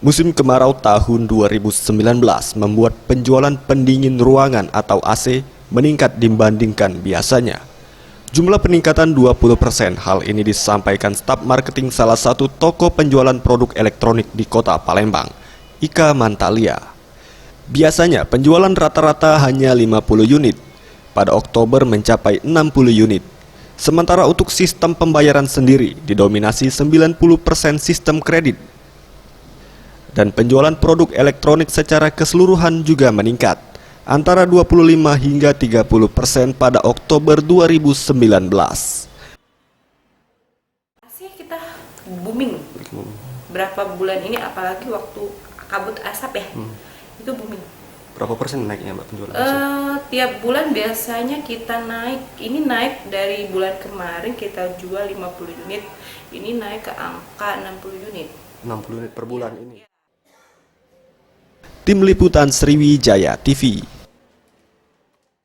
Musim kemarau tahun 2019 membuat penjualan pendingin ruangan atau AC meningkat dibandingkan biasanya. Jumlah peningkatan 20%, hal ini disampaikan staf marketing salah satu toko penjualan produk elektronik di kota Palembang, Ika Mantalia. Biasanya penjualan rata-rata hanya 50 unit, pada Oktober mencapai 60 unit. Sementara untuk sistem pembayaran sendiri didominasi 90% sistem kredit. Dan penjualan produk elektronik secara keseluruhan juga meningkat, antara 25 hingga 30% pada Oktober 2019. Asli kita booming, berapa bulan ini apalagi waktu kabut asap ya, itu booming. Berapa persen naiknya Mbak penjualan? Tiap bulan biasanya kita naik, ini naik dari bulan kemarin kita jual 50 unit, ini naik ke angka 60 unit. 60 unit per bulan ini. Tim Liputan Sriwijaya TV.